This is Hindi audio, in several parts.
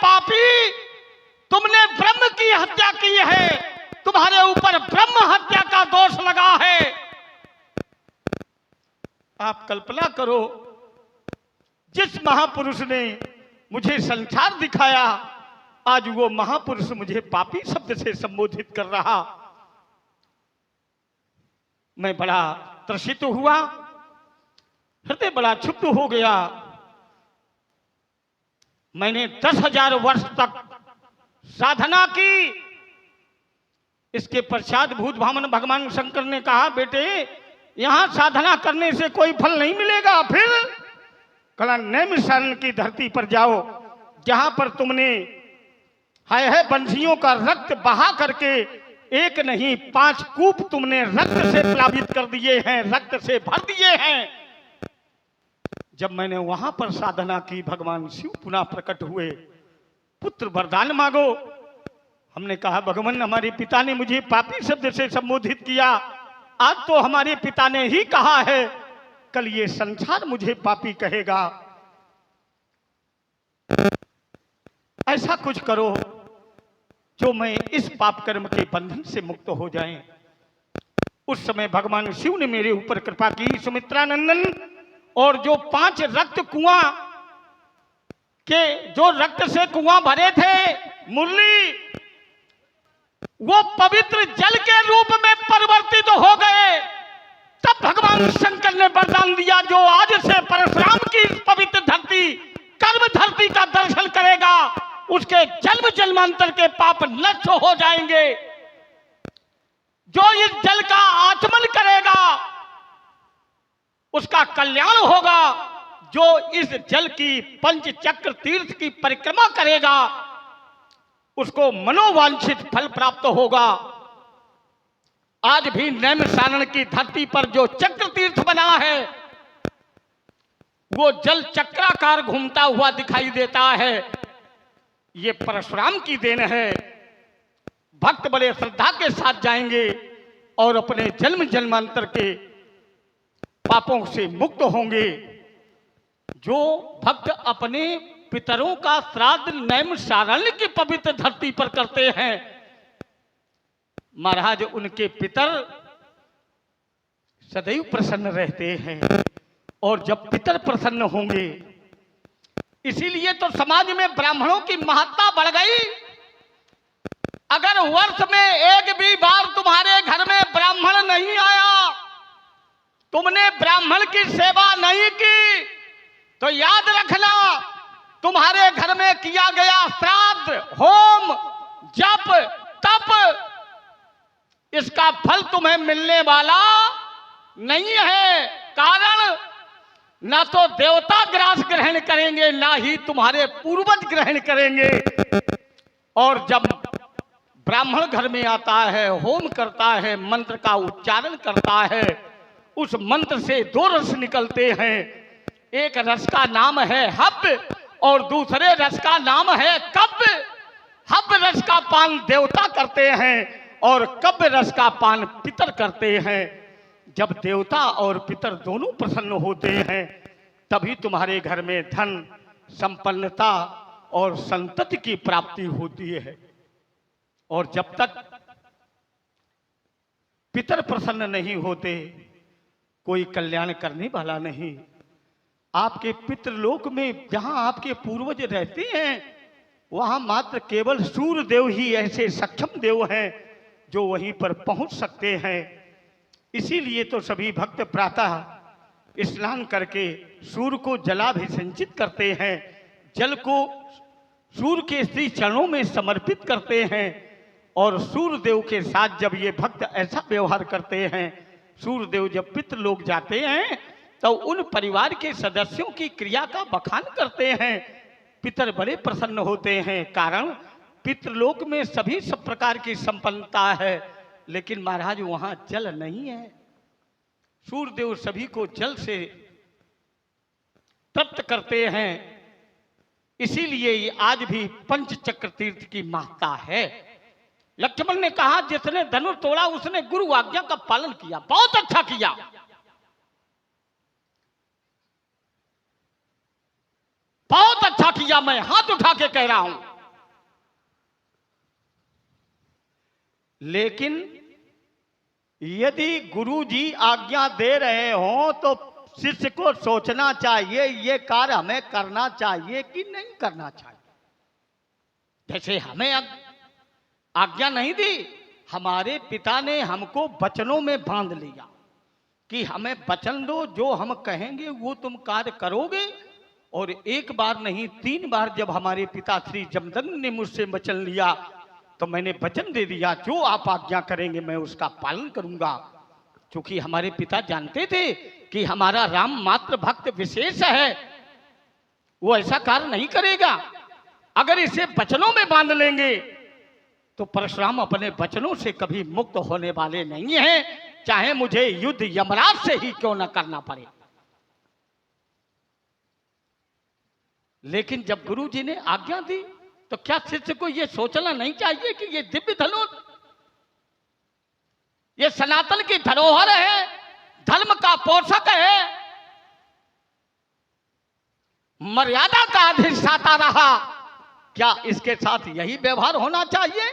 पापी, तुमने ब्रह्म की हत्या की है, तुम्हारे ऊपर ब्रह्म हत्या का दोष लगा है। आप कल्पना करो, जिस महापुरुष ने मुझे संसार दिखाया, आज वो महापुरुष मुझे पापी शब्द से संबोधित कर रहा। मैं बड़ा त्रसित हुआ, हृदय बड़ा क्षुब्ध हो गया। मैंने 10,000 वर्ष तक साधना की। इसके पश्चात भूत भामन भगवान शंकर ने कहा, बेटे यहां साधना करने से कोई फल नहीं मिलेगा। फिर कला नैमिषारण्य की धरती पर जाओ, जहां पर तुमने है बंशियों का रक्त बहा करके एक नहीं 5 कूप तुमने रक्त से प्लावित कर दिए हैं, रक्त से भर दिए हैं। जब मैंने वहां पर साधना की, भगवान शिव पुनः प्रकट हुए, पुत्र वरदान मांगो। हमने कहा, भगवान हमारे पिता ने मुझे पापी शब्द से संबोधित किया, आज तो हमारे पिता ने ही कहा है, कल ये संसार मुझे पापी कहेगा। ऐसा कुछ करो जो मैं इस पाप कर्म के बंधन से मुक्त हो जाएं। उस समय भगवान शिव ने मेरे ऊपर कृपा की, सुमित्रानंदन, और जो 5 रक्त कुआं के जो रक्त से कुआं भरे थे मुरली, वो पवित्र जल के रूप में परिवर्तित हो गए। तब भगवान शंकर ने वरदान दिया, जो आज से परशुराम की पवित्र धरती, कर्म धरती का दर्शन करेगा, उसके जन्म जन्मांतर के पाप नष्ट हो जाएंगे। जो इस जल का आचमन करेगा उसका कल्याण होगा। जो इस जल की पंचचक्र तीर्थ की परिक्रमा करेगा उसको मनोवांछित फल प्राप्त होगा। आज भी नैमिषारण्य की धरती पर जो चक्र तीर्थ बना है, वो जल चक्राकार घूमता हुआ दिखाई देता है। ये परशुराम की देन है। भक्त बड़े श्रद्धा के साथ जाएंगे और अपने जन्म जन्मांतर के पापों से मुक्त होंगे। जो भक्त अपने पितरों का श्राद्ध नैमिषारण्य की पवित्र धरती पर करते हैं, महाराज उनके पितर सदैव प्रसन्न रहते हैं। और जब पितर प्रसन्न होंगे, इसीलिए तो समाज में ब्राह्मणों की महत्ता बढ़ गई। अगर वर्ष में एक भी बार तुम्हारे घर में ब्राह्मण नहीं आया, तुमने ब्राह्मण की सेवा नहीं की, तो याद रखना तुम्हारे घर में किया गया श्राद्ध, होम, जप, तप, इसका फल तुम्हें मिलने वाला नहीं है। कारण ना तो देवता ग्रास ग्रहण करेंगे, ना ही तुम्हारे पूर्वज ग्रहण करेंगे। और जब ब्राह्मण घर में आता है, होम करता है, मंत्र का उच्चारण करता है, उस मंत्र से 2 रस निकलते हैं। एक रस का नाम है हव्य और दूसरे रस का नाम है कव्य। हव्य रस का पान देवता करते हैं और कव्य रस का पान पितर करते हैं। जब देवता और पितर दोनों प्रसन्न होते हैं, तभी तुम्हारे घर में धन, संपन्नता और संतति की प्राप्ति होती है। और जब तक पितर प्रसन्न नहीं होते, कोई कल्याण करने वाला नहीं। आपके पितृलोक में जहां आपके पूर्वज रहते हैं, वहां मात्र केवल सूर्य देव ही ऐसे सक्षम देव हैं जो वहीं पर पहुंच सकते हैं। इसीलिए तो सभी भक्त प्रातः स्नान करके सूर्य को जलाभिषेचित करते हैं, जल को सूर्य के श्री चरणों में समर्पित करते हैं। और सूर्य देव के साथ जब ये भक्त ऐसा व्यवहार करते हैं, सूर्य देव जब पितृलोक जाते हैं तो उन परिवार के सदस्यों की क्रिया का बखान करते हैं। पितर बड़े प्रसन्न होते हैं, कारण पितृलोक में सभी सब प्रकार की संपन्नता है, लेकिन महाराज वहां जल नहीं है। सूर्यदेव सभी को जल से तृप्त करते हैं। इसीलिए आज भी पंचचक्र तीर्थ की महत्ता है। लक्ष्मण ने कहा, जिसने धनुष तोड़ा उसने गुरु आज्ञा का पालन किया, बहुत अच्छा किया। बहुत अच्छा किया, मैं हाथ उठा के कह रहा हूं। लेकिन यदि गुरु जी आज्ञा दे रहे हों तो शिष्य को सोचना चाहिए ये कार्य हमें करना चाहिए कि नहीं करना चाहिए। जैसे हमें आज्ञा नहीं दी, हमारे पिता ने हमको वचनों में बांध लिया कि हमें वचन दो, जो हम कहेंगे वो तुम कार्य करोगे। और एक बार नहीं 3 बार जब हमारे पिता श्री जमदग्नि ने मुझसे वचन लिया तो मैंने वचन दे दिया, जो आप आज्ञा करेंगे मैं उसका पालन करूंगा। क्योंकि हमारे पिता जानते थे कि हमारा राम मात्र भक्त विशेष है, वो ऐसा कार्य नहीं करेगा। अगर इसे वचनों में बांध लेंगे तो परशुराम अपने वचनों से कभी मुक्त होने वाले नहीं हैं, चाहे मुझे युद्ध यमराज से ही क्यों न करना पड़े। लेकिन जब गुरु जी ने आज्ञा दी तो क्या शिष्य को यह सोचना नहीं चाहिए कि ये दिव्य धनुष, ये सनातन की धरोहर है, धर्म का पोषक है, मर्यादा का अधिष्ठाता रहा, क्या इसके साथ यही व्यवहार होना चाहिए?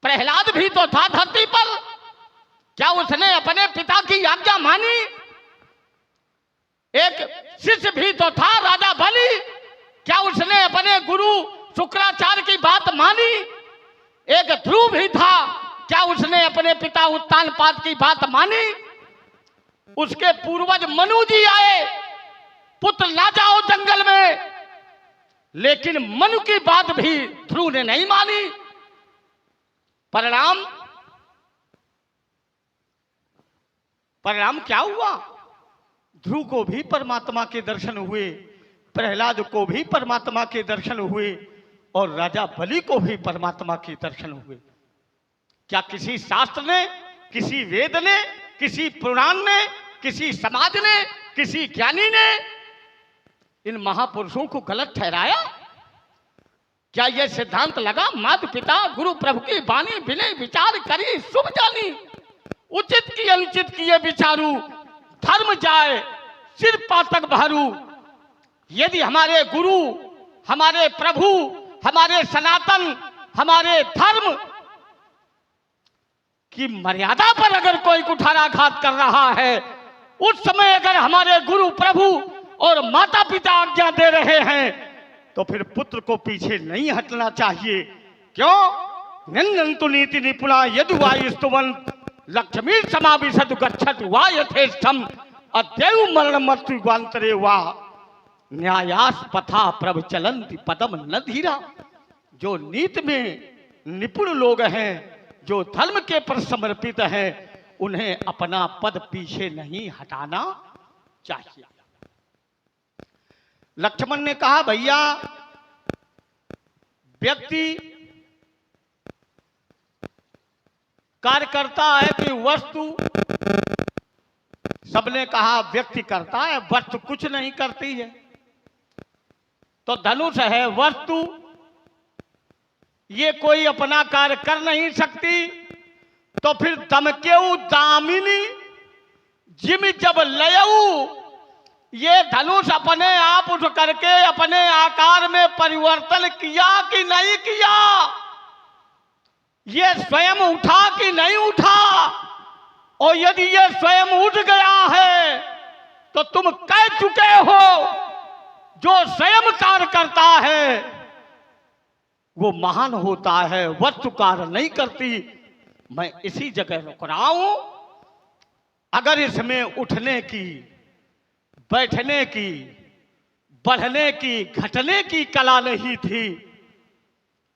प्रहलाद भी तो था धरती पर, क्या उसने अपने पिता की आज्ञा मानी? एक शिष्य भी तो था राजा बलि, क्या उसने अपने गुरु शुक्राचार्य की बात मानी? एक ध्रुव भी था, क्या उसने अपने पिता उत्तानपाद की बात मानी? उसके पूर्वज मनु जी आए, पुत्र ना जाओ जंगल में, लेकिन मनु की बात भी ध्रुव ने नहीं मानी। परिणाम क्या हुआ? ध्रुव को भी परमात्मा के दर्शन हुए, प्रहलाद को भी परमात्मा के दर्शन हुए और राजा बलि को भी परमात्मा के दर्शन हुए। क्या किसी शास्त्र ने, किसी वेद ने, किसी पुराण ने, किसी समाज ने, किसी ज्ञानी ने इन महापुरुषों को गलत ठहराया? क्या यह सिद्धांत लगा, माता पिता गुरु प्रभु की वाणी विनय विचार करी शुभ जानी, उचित की अनुचित किए विचारू, धर्म जाए सिर पातक भारू। यदि हमारे गुरु, हमारे प्रभु, हमारे सनातन, हमारे धर्म की मर्यादा पर अगर कोई कुठाराघात कर रहा है, उस समय अगर हमारे गुरु प्रभु और माता पिता आज्ञा दे रहे हैं तो फिर पुत्र को पीछे नहीं हटना चाहिए। क्यों? निंदन्तु नीति निपुणा यदुवायुस्तुवन लक्ष्मी समाविशतु गच्छतु वा यथेष्टम अद्यैव मरण मृत्युवांतरे वा न्यायास पथा प्रवचलन्ति पदम न धीरा। जो नीति में निपुण लोग हैं, जो धर्म के पर समर्पित हैं, उन्हें अपना पद पीछे नहीं हटाना चाहिए। लक्ष्मण ने कहा, भैया व्यक्ति कार्य करता है कि वस्तु? सबने कहा व्यक्ति करता है, वस्तु कुछ नहीं करती है। तो धनुष है वस्तु, ये कोई अपना कार्य कर नहीं सकती, तो फिर दमकेऊ दामिनी जिम जब लयऊ, ये धनुष अपने आप उठ करके अपने आकार में परिवर्तन किया कि नहीं किया? ये स्वयं उठा कि नहीं उठा? और यदि ये स्वयं उठ गया है तो तुम कह चुके हो, जो स्वयं कार्य करता है वो महान होता है, वस्तु कार्य नहीं करती। मैं इसी जगह रुक रहा हूं। अगर इसमें उठने की, बैठने की, बढ़ने की, घटने की कला नहीं थी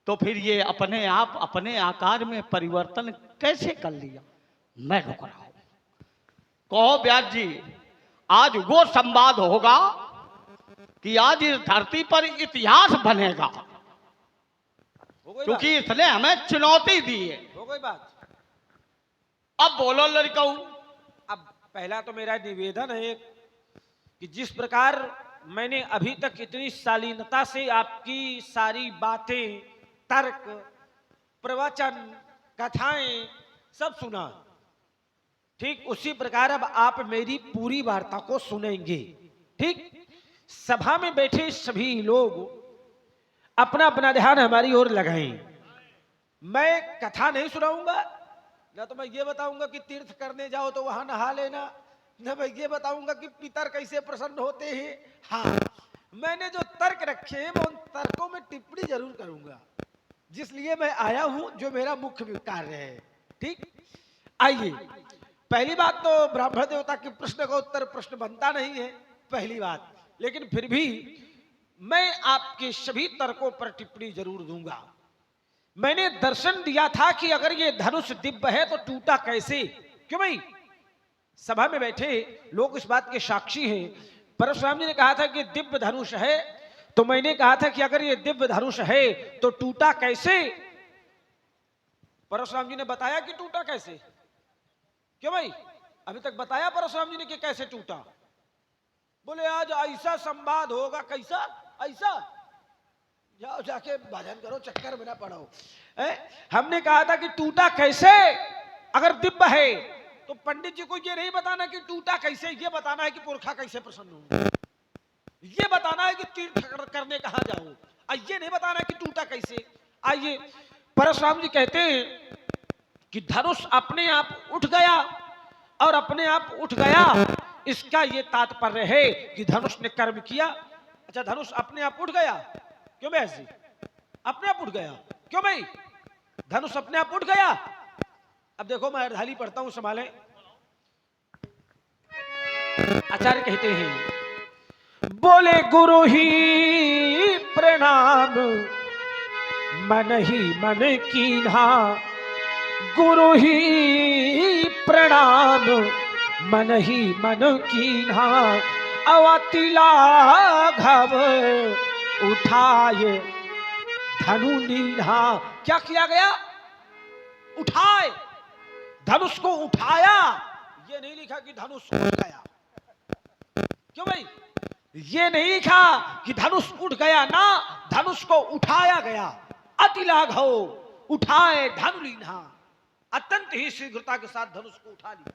तो फिर ये अपने आप अपने आकार में परिवर्तन कैसे कर लिया? मैं रुक रहा हूं। कहो व्यास जी, आज वो संवाद होगा कि आज इस धरती पर इतिहास बनेगा, क्योंकि इसने हमें चुनौती दी है। हो गई बात। अब बोलो लड़काऊ। अब पहला तो मेरा निवेदन है कि जिस प्रकार मैंने अभी तक इतनी शालीनता से आपकी सारी बातें, तर्क, प्रवचन, कथाएं सब सुना, ठीक उसी प्रकार अब आप मेरी पूरी वार्ता को सुनेंगे। ठीक, सभा में बैठे सभी लोग अपना अपना ध्यान हमारी ओर लगाएं। मैं कथा नहीं सुनाऊंगा, ना तो मैं ये बताऊंगा कि तीर्थ करने जाओ तो वहां नहा लेना, ना मैं ये बताऊंगा कि पितर कैसे प्रसन्न होते हैं। हाँ, मैंने जो तर्क रखे हैं मैं उन तर्कों में टिप्पणी जरूर करूंगा, जिसलिए मैं आया हूं, जो मेरा मुख्य कार्य है। ठीक, आइए, पहली बात तो ब्राह्मण देवता के प्रश्न का उत्तर प्रश्न बनता नहीं है, पहली बात, लेकिन फिर भी मैं आपके सभी तर्कों पर टिप्पणी जरूर दूंगा। मैंने दर्शन दिया था कि अगर ये धनुष दिव्य है तो टूटा कैसे, क्यों भाई? सभा में बैठे लोग इस बात के साक्षी हैं। परशुराम जी ने कहा था कि दिव्य धनुष है, तो मैंने कहा था कि अगर ये दिव्य धनुष है तो टूटा कैसे? परशुराम जी ने बताया कि टूटा कैसे, क्यों भाई? अभी तक बताया परशुराम जी ने कि कैसे टूटा? बोले आज ऐसा संवाद होगा। कैसा? ऐसा? जाओ जाके भजन करो, चक्कर में ना पड़ो। हमने कहा था कि टूटा कैसे? अगर दिव्य है तो पंडित जी को ये नहीं बताना कि टूटा कैसे, ये बताना है कि पुरखा कैसे प्रसन्न होंगे, ये बताना है कि तीर्थ करने कहां जाऊं, ये नहीं बताना कि टूटा कैसे। आइए, परशुराम जी कहते हैं कि धनुष अपने आप उठ गया, और अपने आप उठ गया इसका ये तात्पर्य है कि धनुष ने कर्म किया। अच्छा, धनुष अपने आप उठ गया, क्यों भाई? ऐसी अपने आप उठ गया, क्यों भाई? धनुष अपने आप उठ गया। अब देखो, मैं अर्धाली पढ़ता हूं, संभाले। आचार्य कहते हैं, बोले गुरु ही प्रणाम मन ही मन कीन्हा, गुरु ही प्रणाम मन ही मन कीन्हा, अवति लाघव उठाए धनु नीन्हा। क्या किया गया? उठाए, धनुष को उठाया। ये नहीं लिखा कि धनुष उठ गया, क्यों भाई? ये नहीं लिखा कि धनुष उठ गया, ना, धनुष को उठाया गया। अति लाघव उठाए धनु लीन्हा, अत्यंत ही शीघ्रता के साथ धनुष को उठा लिया।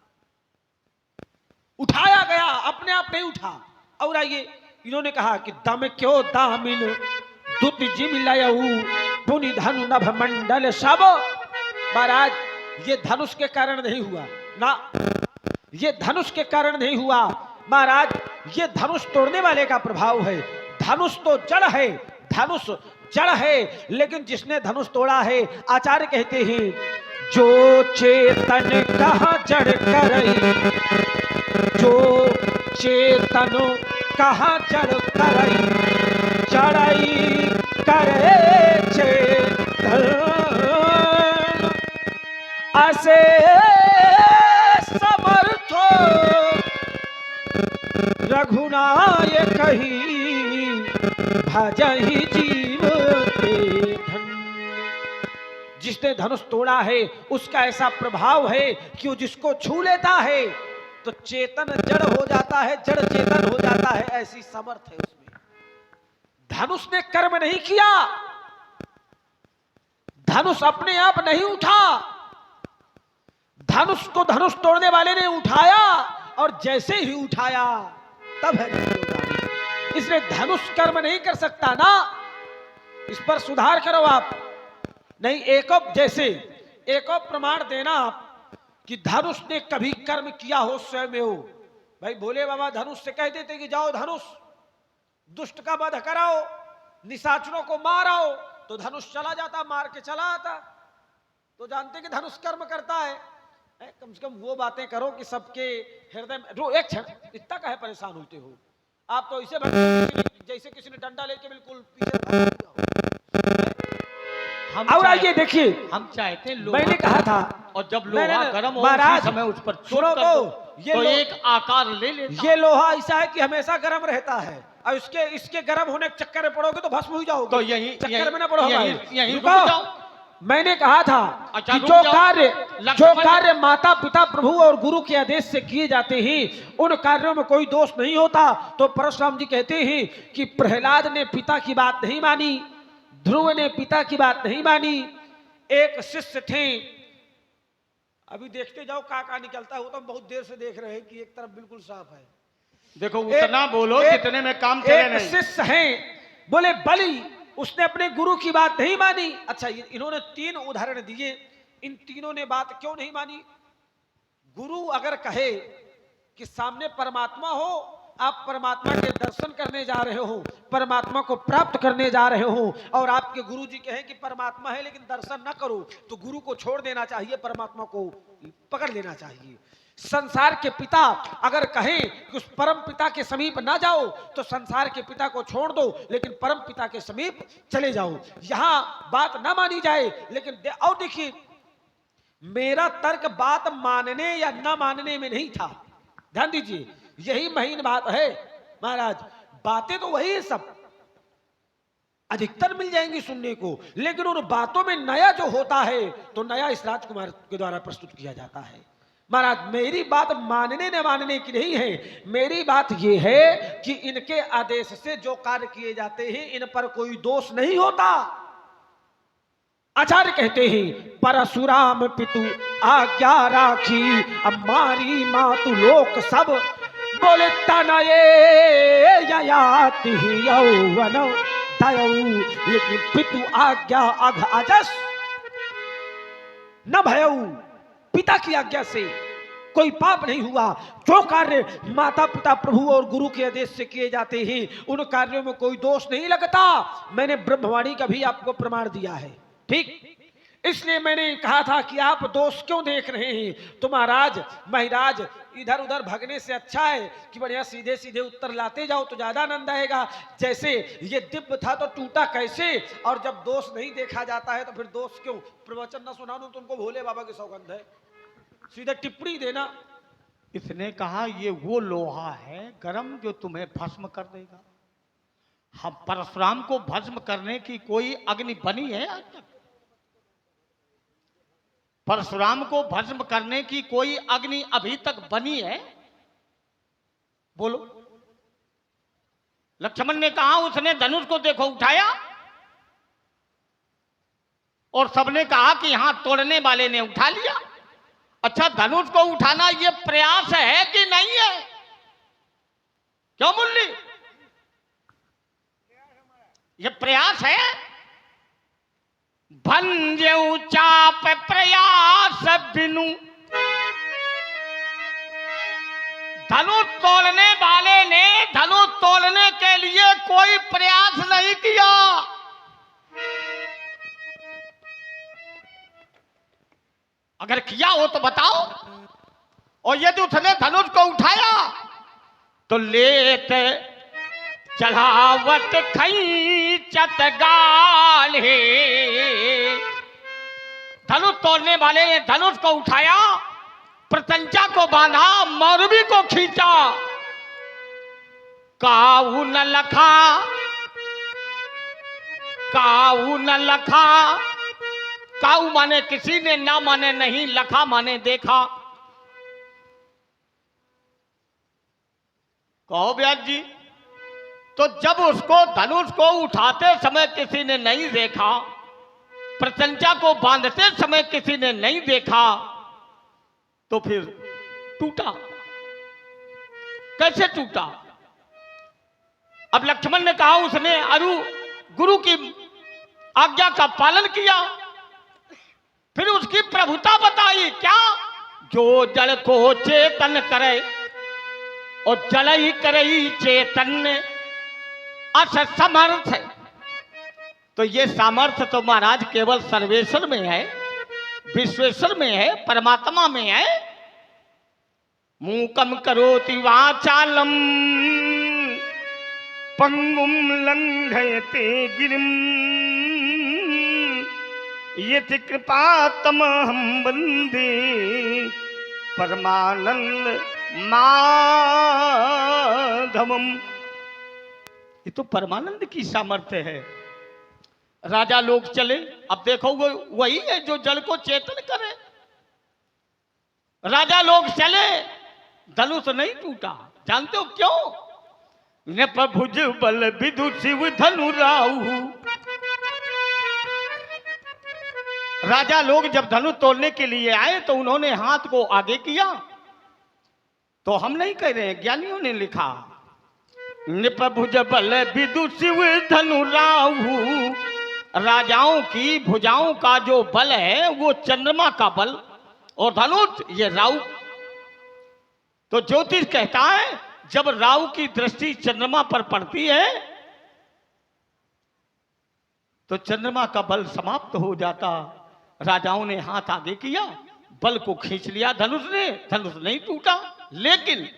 उठाया गया, अपने आप नहीं उठा। और आइए, इन्होंने कहा कि दम क्यों दामिन दुत जिम लयऊ पुनि धनु नभ मंडल सब। महाराज, ये धनुष के कारण नहीं हुआ ना, ये धनुष के कारण नहीं हुआ महाराज, ये धनुष तोड़ने वाले का प्रभाव है। धनुष तो जड़ है, धनुष जड़ है, लेकिन जिसने धनुष तोड़ा है, आचार्य कहते हैं, जो चेतन कहाँ जड़ करई, जो चेतन कहाँ जड़ करई, जड़ई करे चेतन असे समर्थो रघुनायक ही भजहि जीव के धन। जिसने धनुष तोड़ा है उसका ऐसा प्रभाव है कि वो जिसको छू लेता है तो चेतन जड़ हो जाता है, जड़ चेतन हो जाता है, ऐसी समर्थ है उसमें। धनुष ने कर्म नहीं किया, धनुष अपने आप नहीं उठा, धनुष को धनुष तोड़ने वाले ने उठाया, और जैसे ही उठाया तब है नित्योगामी। इसलिए धनुष कर्म नहीं कर सकता ना, इस पर सुधार करो आप। नहीं, एको जैसे एको प्रमाण देना आप कि धनुष ने कभी कर्म किया हो स्वयं में हो। भाई भोले बाबा धनुष से कह देते कि जाओ धनुष दुष्ट का वध कराओ, निशाचरों को मारो, तो धनुष चला जाता, मार के चला आता। तो जानते कि धनुष कर्म करता है। कम से कम वो बातें करो कि सबके हृदय में। एक क्षण, इतना काहे परेशान होते हो आप? तो इसे जैसे किसी ने डंडा लेके बिल्कुल पीछे भाग दिया। और आइए देखिए, हम चाहते हैं, मैंने कहा था, और जब लोहा गर्म हो महाराज समय उस पर सुनो तो एक आकार ले लेता। ये लोहा ऐसा है कि हमेशा गर्म रहता है, और इसके गर्म होने के चक्कर में पड़ोगे तो भस्म हो जाओगे। तो यही चक्कर में ना पड़ो, यही रुक जाओ। मैंने कहा था कि जो कार्य माता पिता प्रभु और गुरु के आदेश से किए जाते हैं उन कार्यों में कोई दोष नहीं होता। तो परशुराम जी कहते हैं कि प्रहलाद ने पिता की बात नहीं मानी, ध्रुव ने पिता की बात नहीं मानी। एक शिष्य थे, अभी देखते जाओ का निकलता है, वो तो बहुत देर से देख रहे हैं कि एक तरफ बिल्कुल साफ है। देखो उतना बोलो जितने में काम चले नहीं। शिष्य हैं, बोले बलि उसने अपने गुरु की बात नहीं मानी। अच्छा, इन्होंने 3 उदाहरण दिए, इन तीनों ने बात क्यों नहीं मानी? गुरु अगर कहे कि सामने परमात्मा हो, आप परमात्मा के दर्शन करने जा रहे हो, परमात्मा को प्राप्त करने जा रहे हो, और आपके गुरु जी कहें कि परमात्मा है लेकिन दर्शन ना करो, तो गुरु को छोड़ देना चाहिए, परमात्मा को पकड़ लेना चाहिए। संसार के पिता अगर कहें कि उस परम पिता के समीप ना जाओ, तो संसार के पिता को छोड़ दो लेकिन परम पिता के समीप चले जाओ। यहां बात ना मानी जाए, लेकिन और देखिए, मेरा तर्क बात मानने या ना मानने में नहीं था, ध्यान दीजिए, यही महीन बात है महाराज। बातें तो वही है, सब अधिकतर मिल जाएंगी सुनने को, लेकिन उन बातों में नया जो होता है तो नया इस राजकुमार के द्वारा प्रस्तुत किया जाता है। महाराज, मेरी बात मानने न मानने की नहीं है, मेरी बात यह है कि इनके आदेश से जो कार्य किए जाते हैं इन पर कोई दोष नहीं होता। आचार्य कहते हैं, परशुराम पितु आज्ञा राखी, अब मारी मातु लोक सब, बोले तनये ययाति यौवन दयौ, लेकिन पितु आज्ञा अघ अजस न भयौ। पिता की आज्ञा से कोई पाप नहीं हुआ। जो कार्य माता पिता प्रभु और गुरु के आदेश से किए जाते हैं उन कार्यों में कोई दोष नहीं लगता। मैंने ब्रह्मवाणी का भी आपको प्रमाण दिया है, ठीक? इसलिए मैंने कहा था कि आप दोष क्यों देख रहे हैं? तो महाराज महाराज इधर उधर भगने से अच्छा है कि बढ़िया सीधे सीधे उत्तर लाते जाओ तो ज्यादा आनंद आएगा। जैसे ये दिव्य था तो टूटा कैसे, और जब दोष नहीं देखा जाता है तो फिर दोष क्यों? प्रवचन ना सुना दूं तुमको, भोले बाबा की सौगंध है, सीधे टिप्पणी देना। इसने कहा ये वो लोहा है गरम जो तुम्हें भस्म कर देगा। हम परशुराम को भस्म करने की कोई अग्नि बनी है आज तक? परशुराम को भस्म करने की कोई अग्नि अभी तक बनी है? बोलो। लक्ष्मण ने कहा, उसने धनुष को देखो उठाया, और सबने कहा कि हाथ तोड़ने वाले ने उठा लिया। अच्छा, धनुष को उठाना यह प्रयास है कि नहीं है? क्यों मुल्ली? यह प्रयास है। भंजऊ चाप प्रयास बिनु, धनुष तोड़ने वाले ने धनुष तोड़ने के लिए कोई प्रयास नहीं किया। अगर किया हो तो बताओ। और यदि उसने धनुष को उठाया तो लेत चढ़ावत खींचत गाल है। धनुष तोड़ने वाले ने धनुष को उठाया, प्रतंचा को बांधा, मौरवी को खींचा। काऊ न लखा, काऊ न लखा। काऊ माने किसी ने, ना माने नहीं, लखा माने देखा। कहो ब्यास जी, तो जब उसको धनुष को उठाते समय किसी ने नहीं देखा, प्रतंचा को बांधते समय किसी ने नहीं देखा, तो फिर टूटा कैसे टूटा? अब लक्ष्मण ने कहा उसने अरु गुरु की आज्ञा का पालन किया, फिर उसकी प्रभुता बताई। क्या? जो जड़ को चेतन करे और जड़ ही करे चेतन अस समर्थ है। तो ये सामर्थ्य तो महाराज केवल सर्वेश्वर में है, विश्वेश्वर में है, परमात्मा में है। मूकम करोति वाचालम पंगुम लंघयते गिरिम यति कृपा तमहम वंदे परमानंद माधवम। ये तो परमानंद की सामर्थ्य है। राजा लोग चले, अब देखो वो वही है जो जल को चेतन करे। राजा लोग चले, धनुष नहीं टूटा। जानते हो क्यों? ने प्रभुज बल विदु शिव धनु राहु। राजा लोग जब धनुष तोड़ने के लिए आए तो उन्होंने हाथ को आगे किया। तो हम नहीं कह रहे हैं, ज्ञानियों ने लिखा निप भुज बल विदुषिव धनु राहु। राजाओं की भुजाओं का जो बल है वो चंद्रमा का बल, और धनुष ये राहु। तो ज्योतिष कहता है जब राहु की दृष्टि चंद्रमा पर पड़ती है तो चंद्रमा का बल समाप्त हो जाता। राजाओं ने हाथ आगे किया, बल को खींच लिया धनुष ने, धनुष नहीं टूटा। लेकिन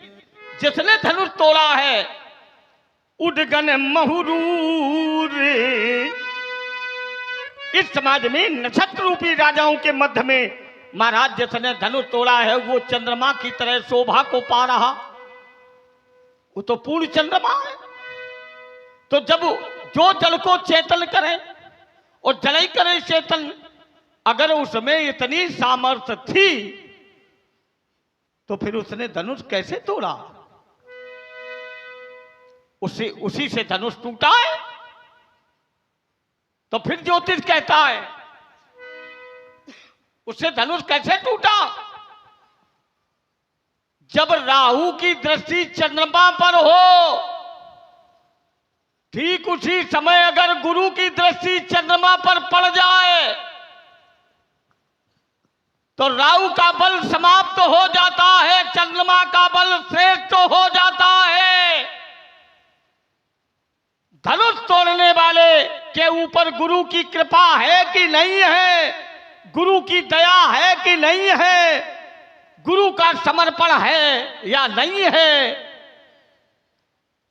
जिसने धनुष तोड़ा है उडगन महुरूर। इस समाज में नक्षत्र रूपी राजाओं के मध्य में महाराज जिसने धनुष तोड़ा है वो चंद्रमा की तरह शोभा को पा रहा, वो तो पूर्ण चंद्रमा है। तो जब जो जल को चेतन करे और जल ही करे चेतन, अगर उसमें इतनी सामर्थ्य थी तो फिर उसने धनुष कैसे तोड़ा? उसी से धनुष टूटा है। तो फिर ज्योतिष कहता है उससे धनुष कैसे टूटा? जब राहु की दृष्टि चंद्रमा पर हो, ठीक उसी समय अगर गुरु की दृष्टि चंद्रमा पर पड़ जाए तो राहु का बल समाप्त हो जाता है, चंद्रमा का बल श्रेष्ठ हो जाता है। धनुष तोड़ने वाले के ऊपर गुरु की कृपा है कि नहीं है, गुरु की दया है कि नहीं है, गुरु का समर्पण है या नहीं है।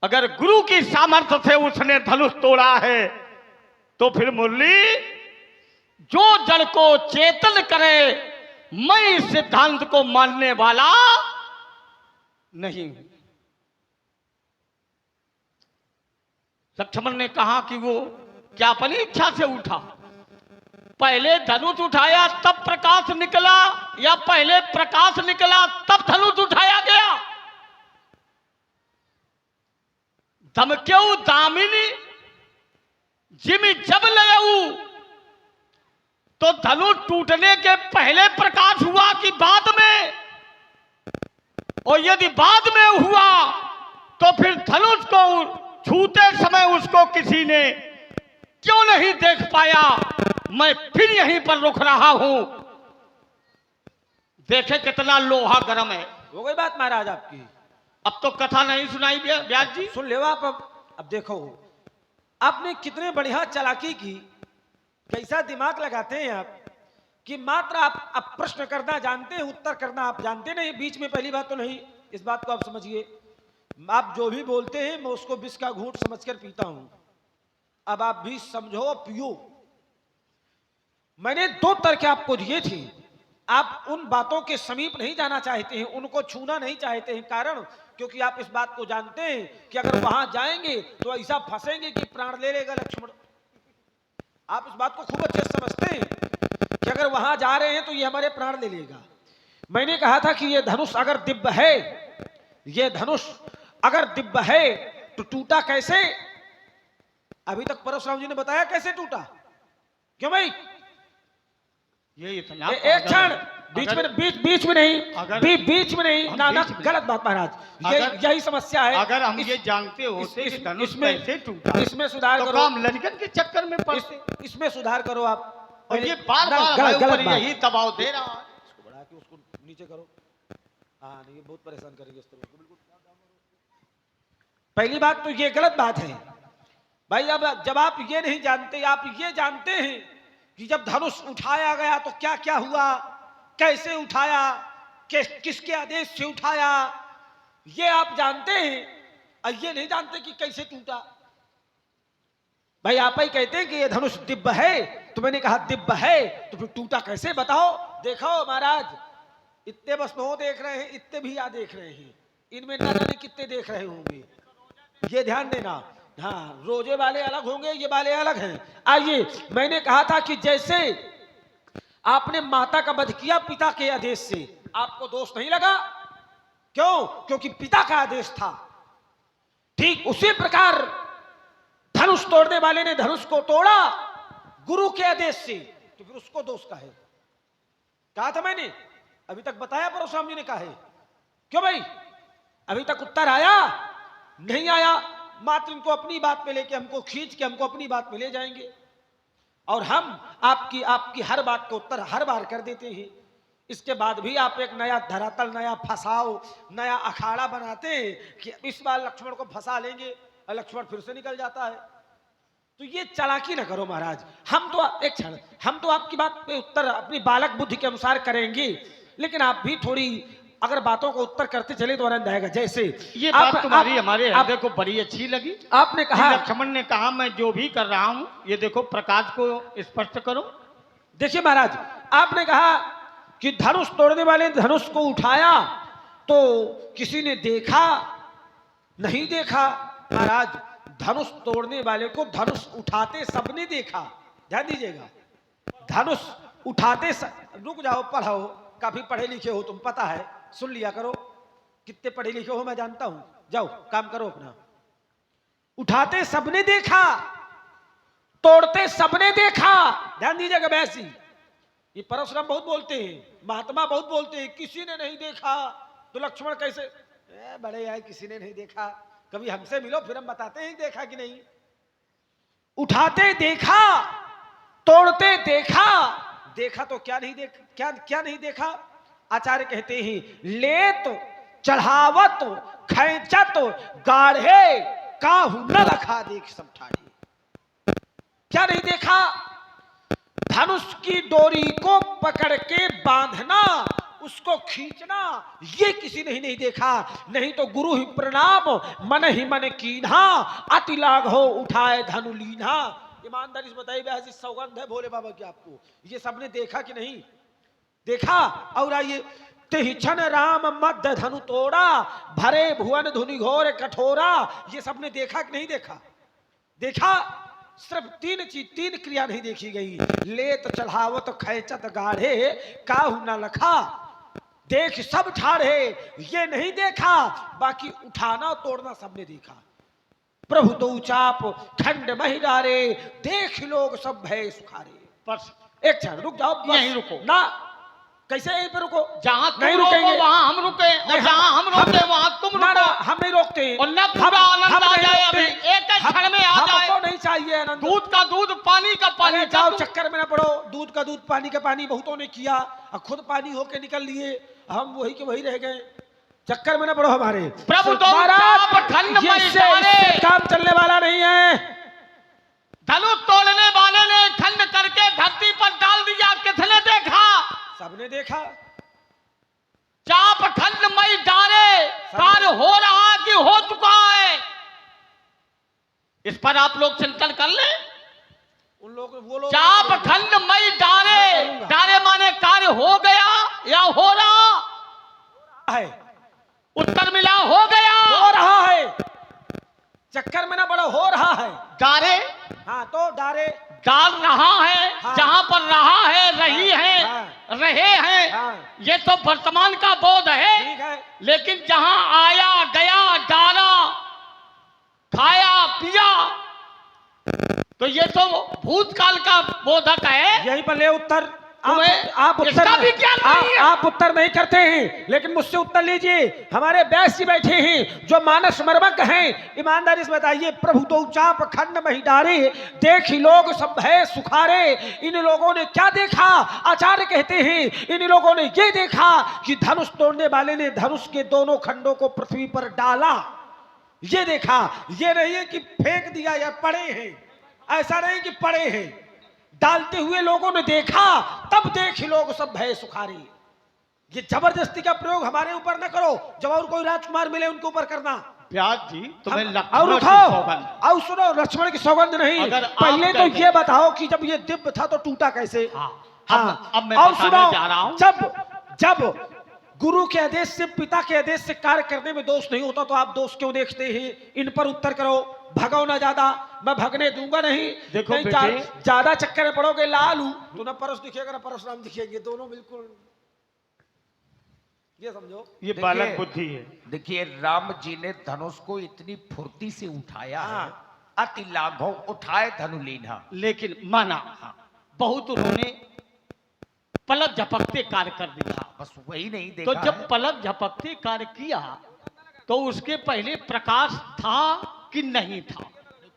अगर गुरु की सामर्थ्य से उसने धनुष तोड़ा है तो फिर मुरली जो जड़ को चेतन करे, मैं इस सिद्धांत को मानने वाला नहीं हूं। लक्ष्मण ने कहा कि वो क्या अपनी इच्छा से उठा? पहले धनुष उठाया तब प्रकाश निकला, या पहले प्रकाश निकला तब धनुष उठाया गया? धमक्यऊ दामिनी जिमी जब लयऊ, तो धनुष टूटने के पहले प्रकाश हुआ कि बाद में? और यदि बाद में हुआ तो फिर धनुष को छूते समय उसको किसी ने क्यों नहीं देख पाया? मैं फिर यहीं पर रुक रहा हूं। देखे कितना लोहा गर्म है। हो गई बात महाराज आपकी। अब तो कथा नहीं सुनाई व्यास जी? सुन ले आप। अब देखो आपने कितने बढ़िया चालाकी की, कैसा दिमाग लगाते हैं आप कि मात्र आप प्रश्न करना जानते हैं, उत्तर करना आप जानते नहीं। बीच में पहली बात तो नहीं, इस बात को आप समझिए। आप जो भी बोलते हैं मैं उसको विष का घूंट समझकर पीता हूं। अब आप भी समझो, पियो। मैंने दो तर्क आपको दिए थे, आप उन बातों के समीप नहीं जाना चाहते हैं, उनको छूना नहीं चाहते हैं। कारण क्योंकि आप इस बात को जानते हैं कि अगर वहां जाएंगे तो ऐसा फंसेंगे कि प्राण ले लेगा लक्ष्मण। आप इस बात को खूब अच्छे से समझते हैं कि अगर वहां जा रहे हैं तो ये हमारे प्राण ले लेगा। मैंने कहा था कि ये धनुष अगर दिव्य है, ये धनुष अगर दिव्य है तो टूटा कैसे? अभी तक परशुराम जी ने बताया कैसे टूटा। क्यों भाई? ये इतना एक क्षण बीच में बीच में नहीं, बीच में नहीं ना गलत बात महाराज। यही समस्या है। अगर हम ये जानते होते कि धनुष कैसे टूटा, इसमें सुधार करो। हम लड़कन के चक्कर में पड़ते। इसमें सुधार करो आप। और ये बार-बार यही दबाव दे रहा है। इसको बढ़ा के उसको नीचे करो। हाँ, ये बहुत परेशान करेंगे इस तरह को। बिल्कुल पहली बात तो ये गलत बात है भाई। अब जब आप ये नहीं जानते, आप ये जानते हैं कि जब धनुष उठाया गया तो क्या क्या हुआ, कैसे उठाया, किसके आदेश से उठाया, ये आप जानते हैं। और ये नहीं जानते कि कैसे टूटा। भाई आप ही कहते हैं कि ये धनुष दिव्य है, तो मैंने कहा दिव्य है तो फिर टूटा कैसे बताओ। देखो महाराज, इतने बस नो देख रहे हैं, इतने भी या देख रहे हैं, इनमें ना जाने कितने देख रहे होंगे, ये ध्यान देना। हाँ, रोजे वाले अलग होंगे, ये वाले अलग हैं। आइए, मैंने कहा था कि जैसे आपने माता का वध किया पिता के आदेश से, आपको दोष नहीं लगा। क्यों? क्योंकि पिता का आदेश था। ठीक उसी प्रकार धनुष तोड़ने वाले ने धनुष को तोड़ा गुरु के आदेश से, तो फिर उसको दोष का है। कहा था मैंने, अभी तक बताया परशुराम जी ने कहा है। क्यों भाई? अभी तक उत्तर आया नहीं आया? मात्र इनको अपनी बात पे लेके हमको खींच के हमको अपनी बात पे ले जाएंगे और हम आपकी हर बात का उत्तर हर बार कर देते हैं। इसके बाद भी आप एक नया धरातल, नया फसाओ, नया अखाड़ा बनाते हैं कि इस बार लक्ष्मण को फंसा लेंगे और लक्ष्मण फिर से निकल जाता है। तो ये चालाकी ना करो महाराज। हम तो आपकी बात पे उत्तर अपनी बालक बुद्धि के अनुसार करेंगे, लेकिन आप भी थोड़ी अगर बातों को उत्तर करते चले तो आनंद आएगा। जैसे ये बात तुम्हारी हमारे हृदय को बड़ी अच्छी लगी। आपने कहा, लक्ष्मण ने कहा मैं जो भी कर रहा हूं ये देखो प्रकाश को स्पष्ट करो। देखिए महाराज, आपने कहा कि धनुष तोड़ने वाले धनुष को उठाया तो किसी ने देखा नहीं देखा। महाराज, धनुष तोड़ने वाले को धनुष उठाते सबने देखा। ध्यान दीजिएगा, धनुष उठाते रुक जाओ, पढ़ो, काफी पढ़े लिखे हो तुम, पता है, सुन लिया करो। कितने पढ़े लिखे हो मैं जानता हूं, जाओ काम करो अपना। उठाते सबने देखा, तोड़ते सबने देखा। ध्यान दीजिएगा वैसी, ये परशुराम बहुत बोलते हैं, महात्मा बहुत बोलते हैं, किसी ने नहीं देखा। तो लक्ष्मण कैसे बड़े आए, किसी ने नहीं देखा, कभी हमसे मिलो फिर हम बताते हैं देखा कि नहीं। उठाते देखा, तोड़ते देखा। देखा तो क्या नहीं देखा। आचार्य कहते हैं लेत चढ़ावत खैंचत गाढ़े काहू न रखा देख सब ठाड़ी। क्या नहीं देखा? धनुष की डोरी को पकड़ के बांधना, उसको खींचना, ये किसी ने ही नहीं देखा। नहीं तो गुरु ही प्रणाम मन ही मन कीन्हा, अति लाघ हो उठाए धनु लीन्हा। ईमानदारी से बताइए, ऐसी सौगंध है भोले बाबा की आपको, ये सबने देखा कि नहीं देखा? और आइए, तेहि क्षण राम मध्य धनु तोड़ा, भरे भुवन धुनि घोर कठोरा। ये सबने देखा कि नहीं देखा? देखा। सिर्फ तीन क्रिया नहीं देखी गई, लेत चढ़ावत खैचत गाढ़े काहू न लखा। देख सब ठाढ़े, ये नहीं देखा, बाकी उठाना तोड़ना सबने देखा। प्रभु तो चाप खंड मही डारे, देख लोग सब भय सुखारे। बस एक क्षण रुक जाओ, यहीं रुको ना। कैसे यहीं पे रुको? जहां नहीं तुम रुकेंगे, रोको वहां हम रुके, और जहां हम रोके वहां तुम ना, रुको। हम नहीं रोकते। और न पूरा आनंद आ जाए, अभी एक क्षण में आ जाए। हमको नहीं चाहिए आनंद। दूध का दूध, पानी का पानी। अरे जाओ, चक्कर में ना पड़ो। दूध का दूध, पानी का पानी बहुतों ने किया और खुद पानी होके निकल लिए, हम वही के वही रह गए। चक्कर में ना पड़ो हमारे। प्रभु तो काम चलने वाला नहीं है। धनुष तोड़ने वाले ने खंड करके धरती पर डाल दिया, किसने देखा? सबने देखा। चाप खंड मई डारे, कार्य हो रहा कि हो चुका है, इस पर आप लोग चिंतन कर ले। उन लोग वो लोग चाप खंड मई डारे, डारे माने कार्य हो गया या हो रहा है? उत्तर मिला, हो गया, हो रहा है। चक्कर में ना बड़ा, हो रहा है। डारे, हाँ तो डारे डाल रहा है। हाँ। जहां पर रहा है, रही है, हाँ। रहे हैं, हाँ। ये तो वर्तमान का बोध है। ठीक है। लेकिन जहां आया गया, डाला, खाया पिया, तो ये तो भूतकाल का बोधक है। यहीं पर ले उत्तर। आप इसका भी ज्ञान नहीं है। आप उत्तर नहीं करते हैं, लेकिन मुझसे उत्तर लीजिए। हमारे व्यास जी बैठे हैं जो मानस मर्मज्ञ हैं, ईमानदारी से बताइए। प्रभु तो चाप खंड मही डारे, देख लोग सब भय सुखारे। इन लोगों ने क्या देखा? आचार्य कहते हैं इन लोगों ने ये देखा कि धनुष तोड़ने वाले ने धनुष के दोनों खंडों को पृथ्वी पर डाला। ये देखा, ये नहीं है कि फेंक दिया या पड़े हैं, ऐसा नहीं कि पड़े हैं, डालते हुए लोगों ने देखा। तब देख लोग सब भय सुखारे। ये जबरदस्ती का प्रयोग हमारे ऊपर न करो, जब और कोई राजकुमार मिले उनके ऊपर करना। व्यास जी तुम्हें और लक्ष्मण की उठाओ, सौगंध। और सुनो, लक्ष्मण की सौगंध नहीं, अगर आप पहले तो कहते- ये बताओ कि जब ये दिव्य था तो टूटा कैसे? हाँ, अब मैं और बताने सुनो, जा रहा हूं। जब गुरु के आदेश से, पिता के आदेश से कार्य करने में दोष नहीं होता तो आप दोष क्यों देखते हैं? इन पर उत्तर करो। भगाओ ना ज्यादा, मैं भगने दूंगा नहीं। देखो नहीं, बेटे, ज्यादा चक्कर में पड़ोगे लालू तो ना परस दिखेगा ना परशुराम दिखेंगे, दोनों बिल्कुल। ये समझो, ये बालक बुद्धि है। देखिए, राम जी ने धनुष को इतनी फुर्ती से उठाया है, अति लाघव उठाए धनु लीन्हा। लेकिन माना, बहुत उन्होंने पलक झपकते कार्य कर दिया। बस वही नहीं देखा तो जब है। पलक झपकते कार्य किया तो उसके पहले प्रकाश था कि नहीं था?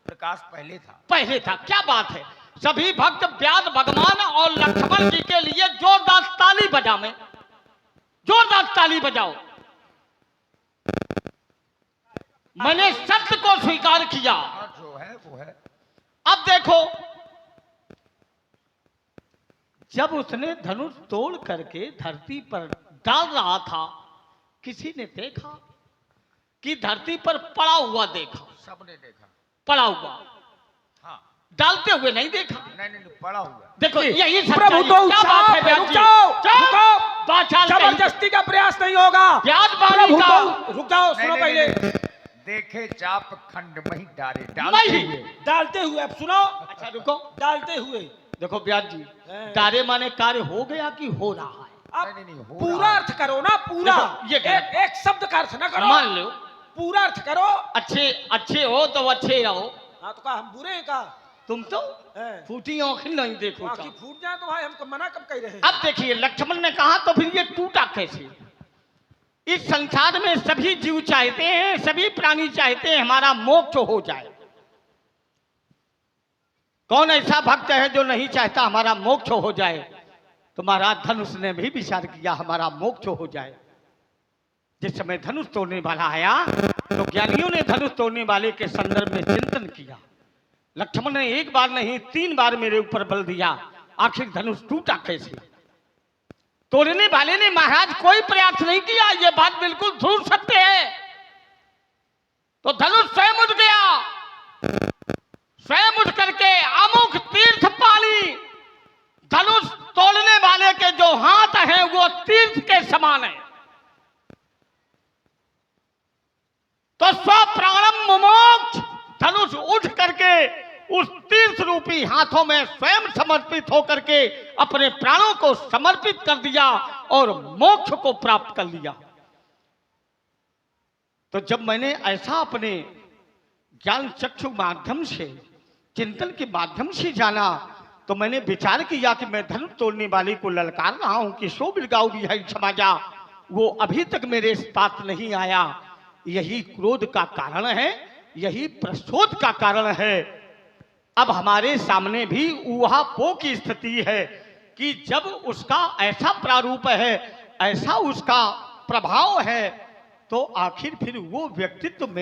प्रकाश पहले था। पहले था। क्या बात है। सभी भक्त व्यास भगवान और लक्ष्मण जी के लिए जोरदार ताली बजावे, जोरदार ताली बजाओ। मैंने सत्य को स्वीकार किया। हाँ, जो है वो है। अब देखो, जब उसने धनुष तोड़ करके धरती पर डाल रहा था, किसी ने देखा कि धरती पर पड़ा हुआ देखा? सबने देखा। पड़ा हुआ, हाँ, डालते हुए नहीं देखा। नहीं नहीं नहीं, पड़ा हुआ। देखो यही प्रभु तो क्या बात है व्यास रुक जी? जाओ, चुप! रुको। बाचाल कहीं- जबरदस्ती का प्रयास नहीं होगा। व्यास प्रभु बाली का तो रुक जाओ, नहीं, सुनो नहीं, पहले। नहीं, नहीं। देखे चाप खंड मही डाले, डालते नहीं। हुए। डालते हुए, अब सुनो। अच्छा रुको, डालते हुए देखो व्यास जी, हैं। डारे माने कार्य हो गया कि हो रहा है? अब नहीं, नहीं, हो पूरा रहा है। अर्थ करो ना, पूरा। देखो, ये गलत। एक शब्द का अर्थ ना करो, मान लो पूरा अर्थ करो। अच्छे अच्छे हो तो अच्छे रहो। हाँ तो कहा हम बुरे हैं का? तुम तो हैं। फूटी आंखें नहीं देखो आँखें तो। फूट जाए तो भाई हमको मना कब कह रहे हैं? अब देखिए, लक्ष्मण ने कहा तो फिर ये टूटा कैसे? इस संसार में सभी जीव चाहते हैं, सभी प्राणी चाहते हैं हमारा मोक्ष हो जाए। कौन ऐसा भक्त है जो नहीं चाहता हमारा मोक्ष हो जाए? तो महाराज धनुष ने भी विचार किया हमारा मोक्ष हो जाए। जिस समय धनुष तोड़ने वाला आया तो ज्ञानियों ने धनुष तोड़ने वाले के संदर्भ में चिंतन किया। लक्ष्मण ने एक बार नहीं 3 बार मेरे ऊपर बल दिया, आखिर धनुष टूटा कैसे? तोड़ने वाले ने महाराज कोई प्रयास नहीं किया, ये बात बिल्कुल ध्रुव सत्य है। तो धनुष स्वयं उठ गया, स्वयं उठ करके अमुक तीर्थ पाली। धनुष तोड़ने वाले के जो हाथ हैं वो तीर्थ के समान है। तो स्व प्राणम मुमोक्ष धनुष उठ करके उस तीर्थ रूपी हाथों में स्वयं समर्पित होकर के अपने प्राणों को समर्पित कर दिया और मोक्ष को प्राप्त कर लिया। तो जब मैंने ऐसा अपने ज्ञान चक्षु माध्यम से, चिंतन के माध्यम से जाना, तो मैंने विचार किया कि मैं धनुष तोड़ने वाले को ललकार रहा हूं कि सो बिलगाऊ भी है समाजा, वो अभी तक मेरे पास नहीं आया। यही क्रोध का कारण है, यही प्रशोध का कारण है। अब हमारे सामने भी ऊहापोह की स्थिति है कि जब उसका ऐसा प्रारूप है, ऐसा उसका प्रभाव है, तो आखिर फिर वो व्यक्तित्व में